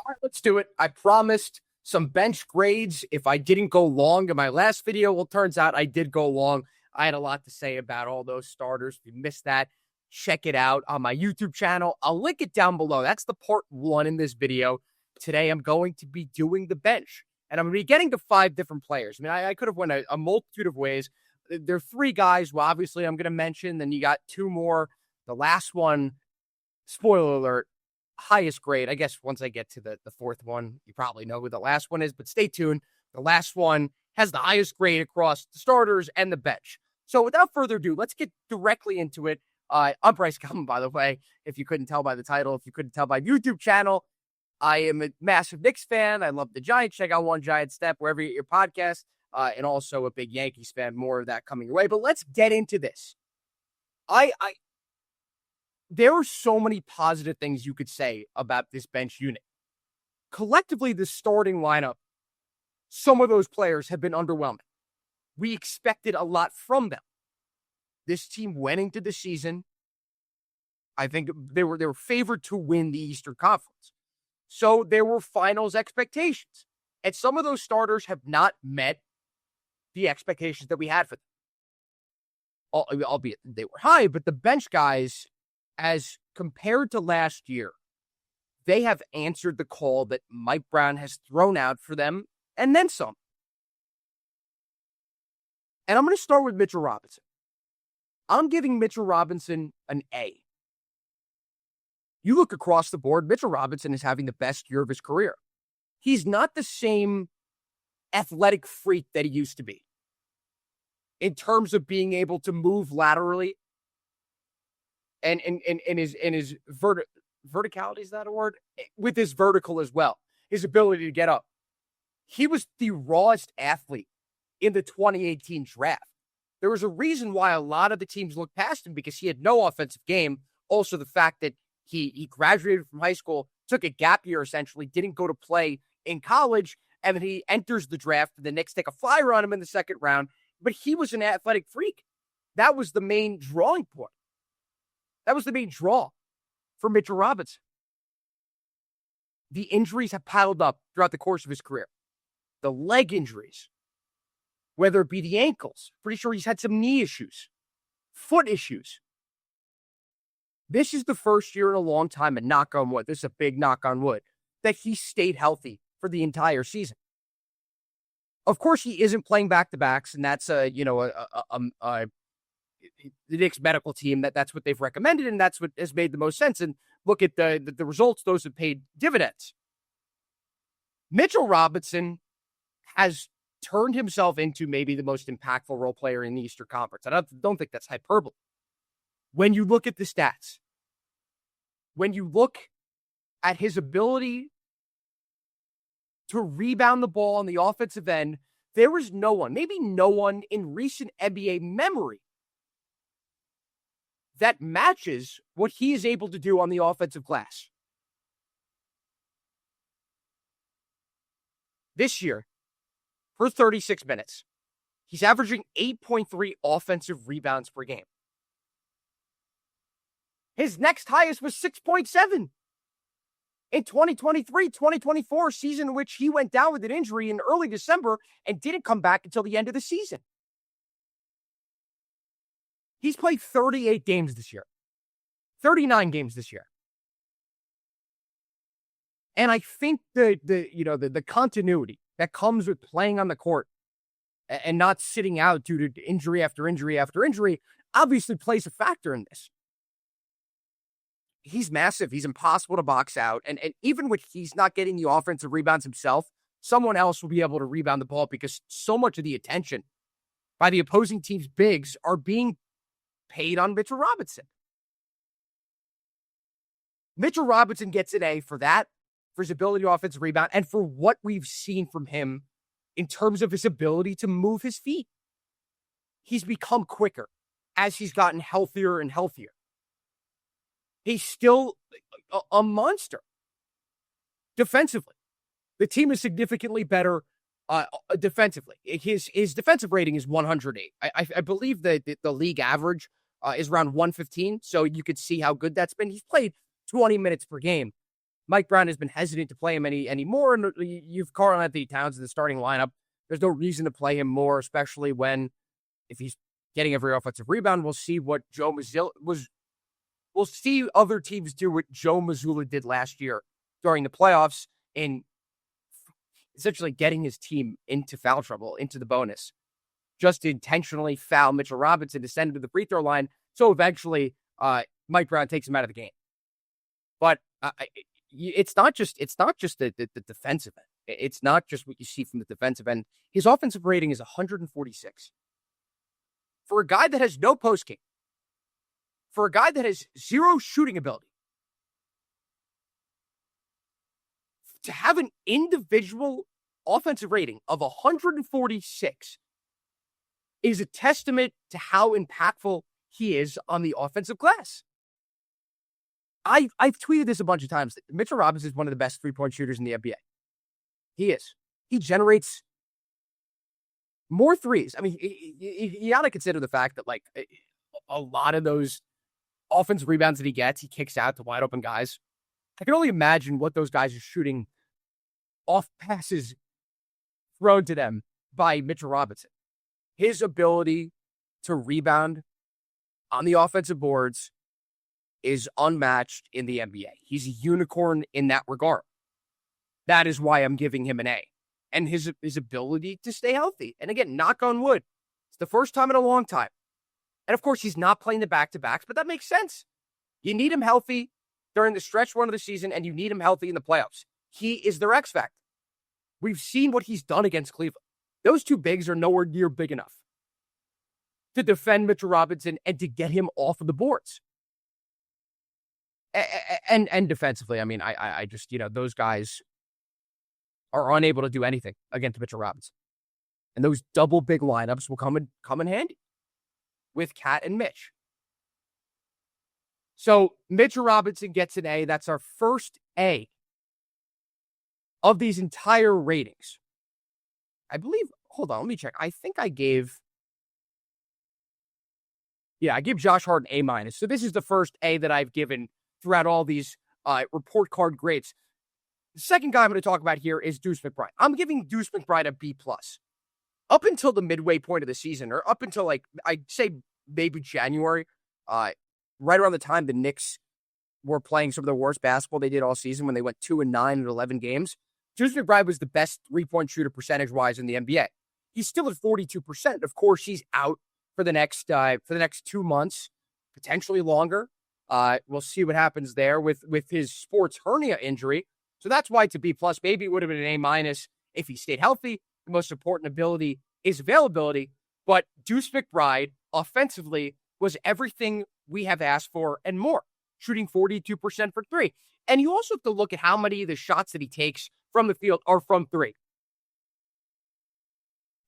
All right, let's do it. I promised some bench grades if I didn't go long in my last video. Well, turns out I did go long. I had a lot to say about all those starters. If you missed that, check it out on my YouTube channel. I'll link it down below. That's the part 1 in this video. Today, I'm going to be doing the bench, and I'm going to be getting to 5 different players. I mean, I could have went a multitude of ways. There are 3 guys, well, obviously, I'm going to mention. Then you got 2 more. The last one, spoiler alert, highest grade. I guess once I get to the 4th one, you probably know who the last one is, but stay tuned. The last one has the highest grade across the starters and the bench. So without further ado, let's get directly into it. I'm Bryce Gelman, by the way, if you couldn't tell by the title, if you couldn't tell by YouTube channel. I am a massive Knicks fan. I love the Giants. Check out One Giant Step wherever you get your podcast. And also a big Yankees fan. More of that coming your way. But let's get into this. There are so many positive things you could say about this bench unit. Collectively, the starting lineup, some of those players have been underwhelming. We expected a lot from them. This team went into the season, I think they were favored to win the Eastern Conference. So there were finals expectations. And some of those starters have not met the expectations that we had for them. Albeit they were high, but the bench guys, as compared to last year, they have answered the call that Mike Brown has thrown out for them, and then some. And I'm going to start with Mitchell Robinson. I'm giving Mitchell Robinson an A. You look across the board, Mitchell Robinson is having the best year of his career. He's not the same athletic freak that he used to be in terms of being able to move laterally and his verticality, is that a word? With his vertical as well, his ability to get up. He was the rawest athlete in the 2018 draft. There was a reason why a lot of the teams looked past him, because he had no offensive game. Also, the fact that he graduated from high school, took a gap year essentially, didn't go to play in college, and then he enters the draft. The Knicks take a flyer on him in the 2nd round, but he was an athletic freak. That was the main drawing point. That was the main draw for Mitchell Robinson. The injuries have piled up throughout the course of his career. The leg injuries, whether it be the ankles, pretty sure he's had some knee issues, foot issues. This is the first year in a long time, and knock on wood, this is a big knock on wood, that he stayed healthy for the entire season. Of course, he isn't playing back-to-backs, and that's the Knicks medical team, that's what they've recommended, and that's what has made the most sense. And look at the results; those have paid dividends. Mitchell Robinson has turned himself into maybe the most impactful role player in the Eastern Conference. I don't think that's hyperbole. When you look at the stats, when you look at his ability to rebound the ball on the offensive end, there is no one, maybe no one in recent NBA memory that matches what he is able to do on the offensive glass. This year, for 36 minutes, he's averaging 8.3 offensive rebounds per game. His next highest was 6.7 in 2023-2024 season, in which he went down with an injury in early December and didn't come back until the end of the season. He's played 38 games this year, 39 games this year. And I think the continuity that comes with playing on the court and not sitting out due to injury after injury after injury obviously plays a factor in this. He's massive. He's impossible to box out. And even when he's not getting the offensive rebounds himself, someone else will be able to rebound the ball, because so much of the attention by the opposing team's bigs are being paid on Mitchell Robinson. Mitchell Robinson gets an A for that, for his ability to offensive rebound, and for what we've seen from him in terms of his ability to move his feet. He's become quicker as he's gotten healthier and healthier. He's still a monster defensively. The team is significantly better defensively. His defensive rating is 108. I believe that the league average is around 115, so you could see how good that's been. He's played 20 minutes per game. Mike Brown has been hesitant to play him anymore, and you've Karl-Anthony Towns in the starting lineup. There's no reason to play him more, especially when, if he's getting every offensive rebound, we'll see what Joe Mazzulla was. We'll see other teams do what Joe Mazzulla did last year during the playoffs in essentially getting his team into foul trouble, into the bonus, just to intentionally foul Mitchell Robinson to send him to the free throw line. So eventually, Mike Brown takes him out of the game. But it's not just the defensive end. It's not just what you see from the defensive end. His offensive rating is 146. For a guy that has no post game, for a guy that has zero shooting ability, to have an individual offensive rating of 146 is a testament to how impactful he is on the offensive glass. I've tweeted this a bunch of times. Mitchell Robinson is one of the best three-point shooters in the NBA. He is. He generates more threes. I mean, you got to consider the fact that, like, a lot of those offensive rebounds that he gets, he kicks out to wide open guys. I can only imagine what those guys are shooting off passes thrown to them by Mitchell Robinson. His ability to rebound on the offensive boards is unmatched in the NBA. He's a unicorn in that regard. That is why I'm giving him an A. And his ability to stay healthy. And again, knock on wood, it's the first time in a long time. And of course, he's not playing the back-to-backs, but that makes sense. You need him healthy during the stretch run of the season, and you need him healthy in the playoffs. He is their X factor. We've seen what he's done against Cleveland. Those two bigs are nowhere near big enough to defend Mitchell Robinson and to get him off of the boards. And defensively, I mean, I just, those guys are unable to do anything against Mitchell Robinson. And those double big lineups will come in handy with Cat and Mitch. So Mitchell Robinson gets an A. That's our first A of these entire ratings. I believe, hold on, let me check. I think I gave Josh Hart an A-. So this is the first A that I've given throughout all these report card grades. The second guy I'm going to talk about here is Deuce McBride. I'm giving Deuce McBride a B+. Up until the midway point of the season, or up until, like, I'd say maybe January, right around the time the Knicks were playing some of the worst basketball they did all season when they went 2-9 in 11 games, Deuce McBride was the best three-point shooter percentage-wise in the NBA. He's still at 42%. Of course, he's out for the next 2 months, potentially longer. We'll see what happens there with his sports hernia injury. So that's why it's a B+. Maybe it would have been an A- if he stayed healthy. The most important ability is availability. But Deuce McBride, offensively, was everything we have asked for and more, shooting 42% for three. And you also have to look at how many of the shots that he takes from the field are from three.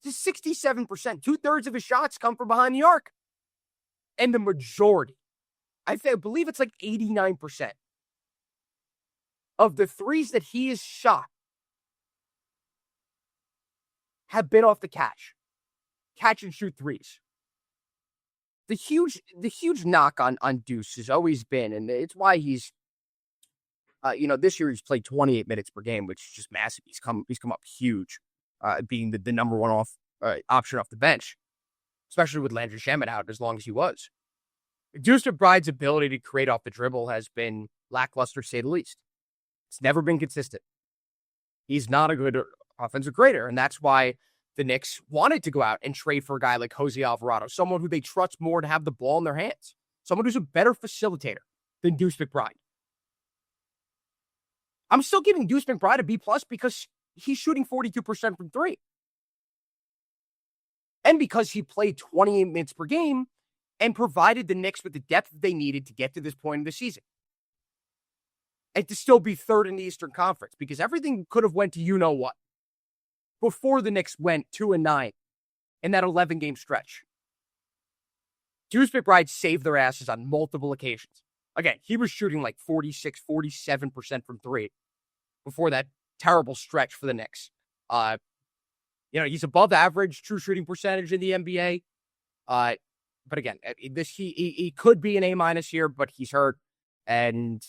It's 67%. 2/3 of his shots come from behind the arc. And the majority, I believe it's like 89%, of the threes that he has shot have been off the catch and shoot threes. The huge knock on Deuce has always been, and it's why he's, this year he's played 28 minutes per game, which is just massive. He's come up huge, being the number one option off the bench, especially with Landry Shamet out as long as he was. Deuce McBride's ability to create off the dribble has been lackluster, to say the least. It's never been consistent. He's not a good offensive creator, and that's why the Knicks wanted to go out and trade for a guy like Jose Alvarado, someone who they trust more to have the ball in their hands, someone who's a better facilitator than Deuce McBride. I'm still giving Deuce McBride a B+ because he's shooting 42% from three. And because he played 28 minutes per game and provided the Knicks with the depth they needed to get to this point in the season. And to still be third in the Eastern Conference, because everything could have went to you-know-what before the Knicks went 2-9 in that 11-game stretch. Deuce McBride saved their asses on multiple occasions. Again, he was shooting like 46, 47% from three before that terrible stretch for the Knicks. He's above average true shooting percentage in the NBA. But again, he could be an A- here, but he's hurt. And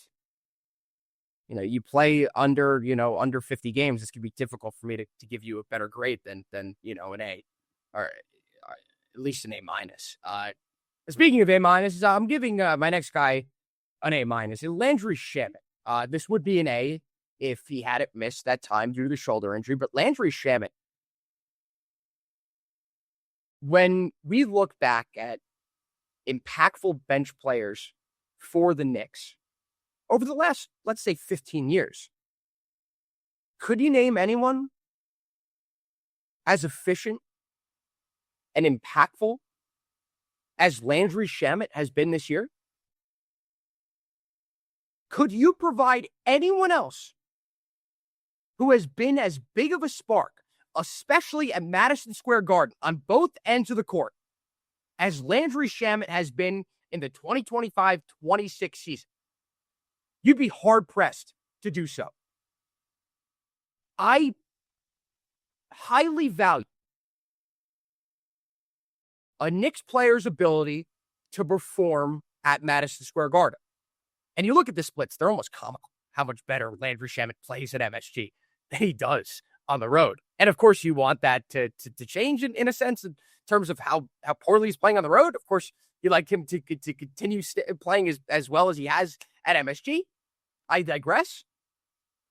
You play under 50 games, it's going to be difficult for me to give you a better grade than an A, or at least an A minus. Speaking of A minus, I'm giving my next guy an A minus. Landry Shamet. This would be an A if he hadn't missed that time due to the shoulder injury, but Landry Shamet, when we look back at impactful bench players for the Knicks over the last, let's say, 15 years, could you name anyone as efficient and impactful as Landry Shamet has been this year? Could you provide anyone else who has been as big of a spark, especially at Madison Square Garden on both ends of the court, as Landry Shamet has been in the 2025-26 season? You'd be hard-pressed to do so. I highly value a Knicks player's ability to perform at Madison Square Garden. And you look at the splits, they're almost comical how much better Landry Shamet plays at MSG than he does on the road. And of course, you want that to change in a sense in terms of how poorly he's playing on the road. Of course, you like him to continue playing as well as he has at MSG. I digress.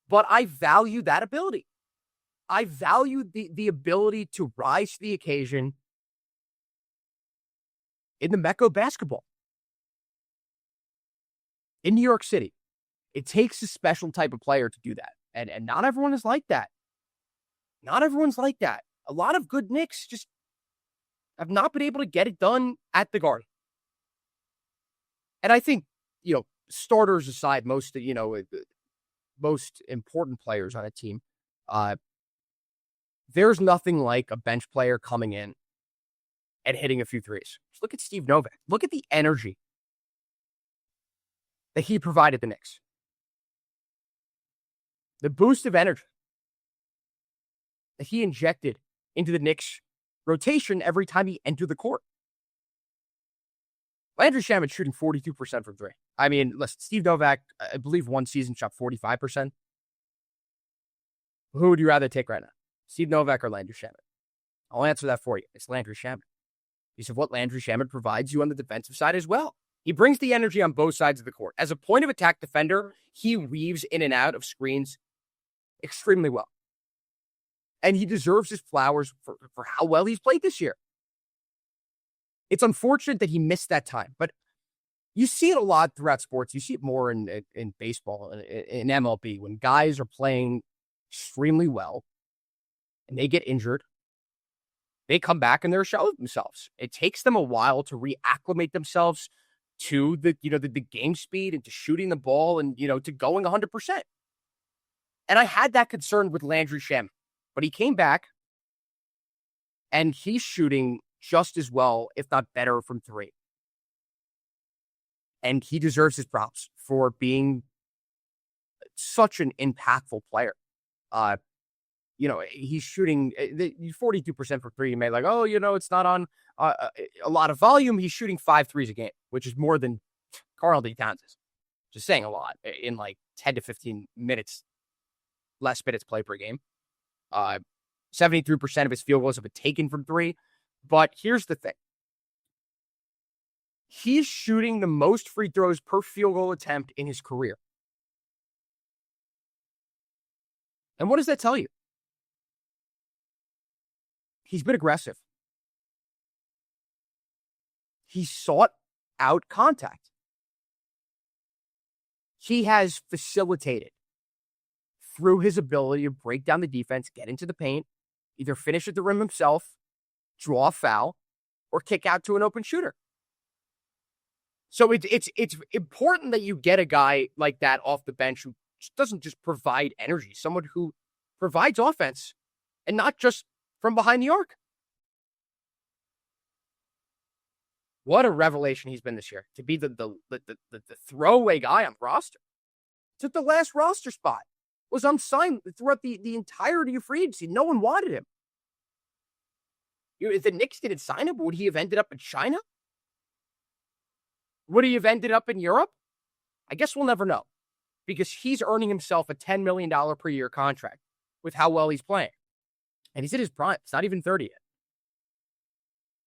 But I value that ability. I value the ability to rise to the occasion in the Mecca of basketball. In New York City, it takes a special type of player to do that. And not everyone is like that. Not everyone's like that. A lot of good Knicks just have not been able to get it done at the Garden. And I think, starters aside, most important players on a team, there's nothing like a bench player coming in and hitting a few threes. Just look at Steve Novak. Look at the energy that he provided the Knicks. The boost of energy that he injected into the Knicks rotation every time he entered the court. Landry Shamet shooting 42% from three. I mean, listen, Steve Novak, I believe one season shot 45%. Who would you rather take right now? Steve Novak or Landry Shamet? I'll answer that for you. It's Landry Shamet. Because of what Landry Shamet provides you on the defensive side as well. He brings the energy on both sides of the court. As a point of attack defender, he weaves in and out of screens extremely well. And he deserves his flowers for how well he's played this year. It's unfortunate that he missed that time, but you see it a lot throughout sports. You see it more in baseball, in MLB, when guys are playing extremely well and they get injured. They come back and they're a shell of themselves. It takes them a while to reacclimate themselves to the game speed and to shooting the ball and, to going 100%. And I had that concern with Landry Shamet, but he came back and he's shooting just as well, if not better, from three. And he deserves his props for being such an impactful player. He's shooting 42% from three. You may it's not on a lot of volume. He's shooting 5 threes a game, which is more than Karl-Anthony Towns is. Just saying a lot in 10 to 15 minutes, less minutes play per game. 73% of his field goals have been taken from three. But here's the thing. He's shooting the most free throws per field goal attempt in his career. And what does that tell you? He's been aggressive. He sought out contact. He has facilitated through his ability to break down the defense, get into the paint, either finish at the rim himself, draw a foul, or kick out to an open shooter. So it's important that you get a guy like that off the bench who doesn't just provide energy, someone who provides offense and not just from behind the arc. What a revelation he's been this year, to be the throwaway guy on the roster. Took the last roster spot, was unsigned throughout the entirety of free agency. No one wanted him. If the Knicks didn't sign him, would he have ended up in China? Would he have ended up in Europe? I guess we'll never know. because he's earning himself a $10 million per year contract with how well he's playing. And he's in his prime. It's not even 30 yet.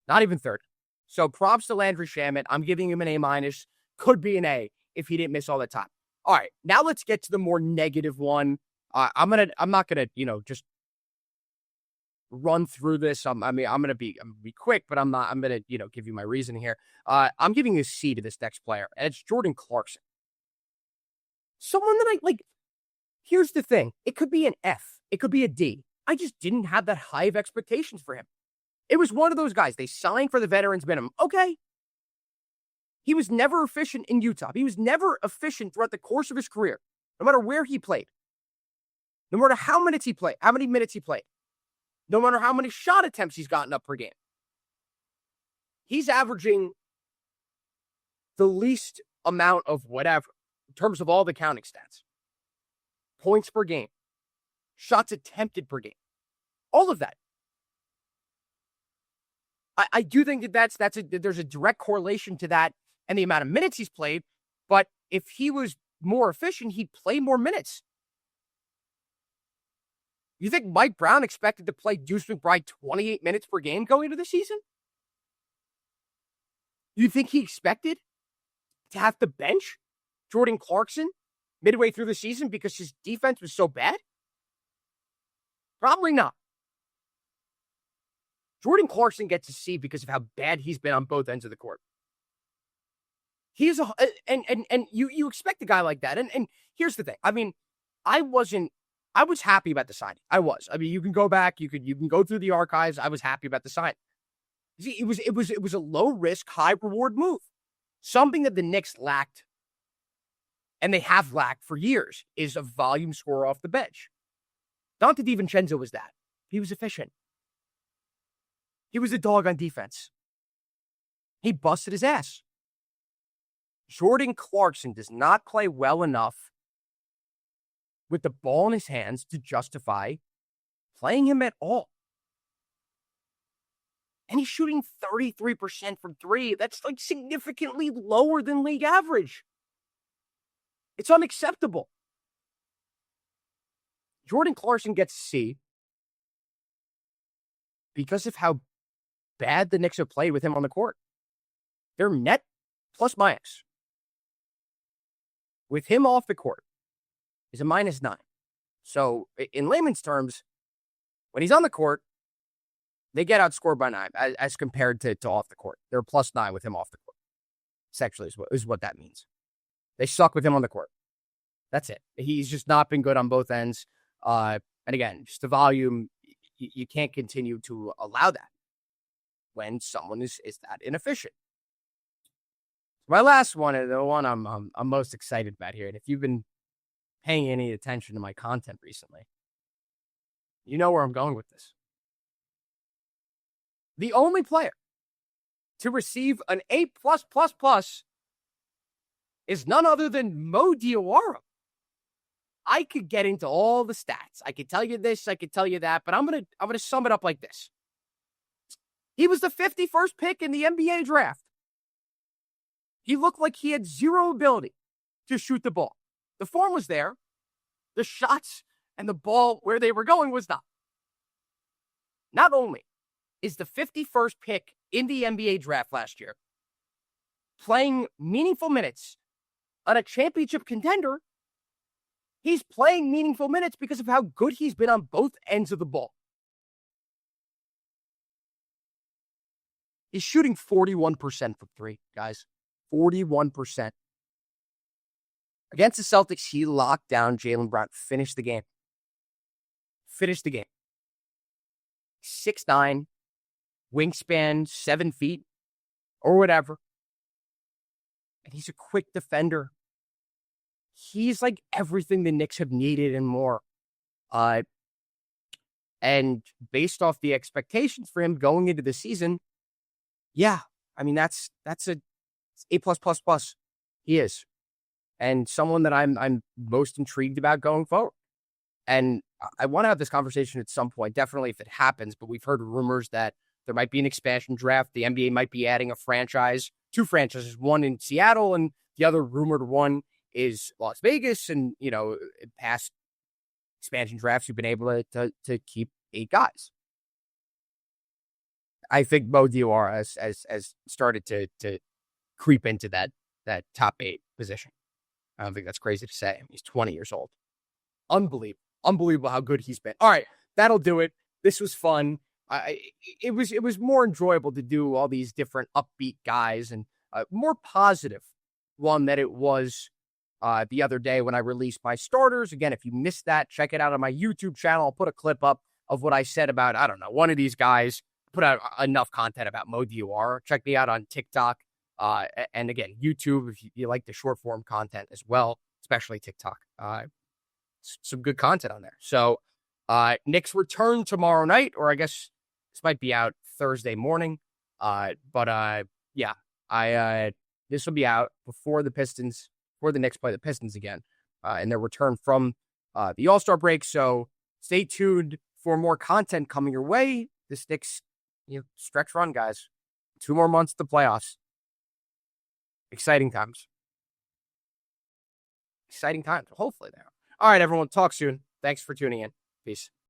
Not even 30. So props to Landry Shamet. I'm giving him an A-. Could be an A if he didn't miss all the time. All right, now let's get to the more negative one. I'm not gonna, just run through this. I'm gonna be quick, but I'm gonna, give you my reasoning here. I'm giving a C to this next player, and it's Jordan Clarkson. Someone that I like. Here's the thing: it could be an F, it could be a D. I just didn't have that high of expectations for him. It was one of those guys. They signed for the veterans minimum. Okay. He was never efficient in Utah. He was never efficient throughout the course of his career, no matter where he played. No matter how many minutes he played. No matter how many shot attempts he's gotten up per game. He's averaging the least amount of whatever in terms of all the counting stats. Points per game. Shots attempted per game. All of that. I do think that there's a direct correlation to that and the amount of minutes he's played, but if he was more efficient, he'd play more minutes. You think Mike Brown expected to play Deuce McBride 28 minutes per game going into the season? You think he expected to have to bench Jordan Clarkson midway through the season because his defense was so bad? Probably not. Jordan Clarkson gets a C because of how bad he's been on both ends of the court. He's you expect a guy like that. And here's the thing. I mean, I was happy about the signing. I was. I mean, you can go back, you can go through the archives. I was happy about the signing. See, it was a low risk, high reward move. Something that the Knicks lacked, and they have lacked for years, is a volume scorer off the bench. Dante DiVincenzo was that. He was efficient. He was a dog on defense. He busted his ass. Jordan Clarkson does not play well enough with the ball in his hands to justify playing him at all. And he's shooting 33% from three. That's like significantly lower than league average. It's unacceptable. Jordan Clarkson gets C because of how bad the Knicks have played with him on the court. They're net plus minus. With him off the court is a -9. So in layman's terms, when he's on the court, they get outscored by 9 as compared to off the court. They're +9 with him off the court. Essentially is what that means. They suck with him on the court. That's it. He's just not been good on both ends. And again, just the volume, you can't continue to allow that when someone is that inefficient. My last one, and the one I'm most excited about here, and if you've been paying any attention to my content recently, you know where I'm going with this. The only player to receive an A+++ is none other than Mo Diawara. I could get into all the stats. I could tell you this, I could tell you that, but I'm gonna sum it up like this. He was the 51st pick in the NBA draft. He looked like he had zero ability to shoot the ball. The form was there. The shots and the ball where they were going was not. Not only is the 51st pick in the NBA draft last year playing meaningful minutes on a championship contender, he's playing meaningful minutes because of how good he's been on both ends of the ball. He's shooting 41% from three, guys. 41%. Against the Celtics, he locked down Jaylen Brown. Finished the game. 6'9", wingspan, 7 feet, or whatever. And he's a quick defender. He's like everything the Knicks have needed and more. And based off the expectations for him going into the season, yeah, I mean, that's a A+++. He is. And someone that I'm most intrigued about going forward. And I want to have this conversation at some point, definitely if it happens, but we've heard rumors that there might be an expansion draft. The NBA might be adding two franchises, one in Seattle and the other rumored one is Las Vegas, and past expansion drafts, you've been able to keep 8 guys. I think Mo Diawara has started to creep into that top 8 position. I don't think that's crazy to say. He's 20 years old. Unbelievable how good he's been. All right, that'll do it. This was fun. It was more enjoyable to do all these different upbeat guys, and more positive one that it was the other day when I released my starters. Again, if you missed that, check it out on my YouTube channel. I'll put a clip up of what I said about, I don't know, one of these guys. Put out enough content about Mo Diawara. Check me out on TikTok. And again, YouTube, if you like the short form content as well, especially TikTok. Some good content on there. So Knicks return tomorrow night, or I guess this might be out Thursday morning. But this will be out before the Knicks play the Pistons again, and their return from the All-Star break. So stay tuned for more content coming your way. This Knicks stretch run, guys. 2 more months to the playoffs. Exciting times. Hopefully they are. All right, everyone. Talk soon. Thanks for tuning in. Peace.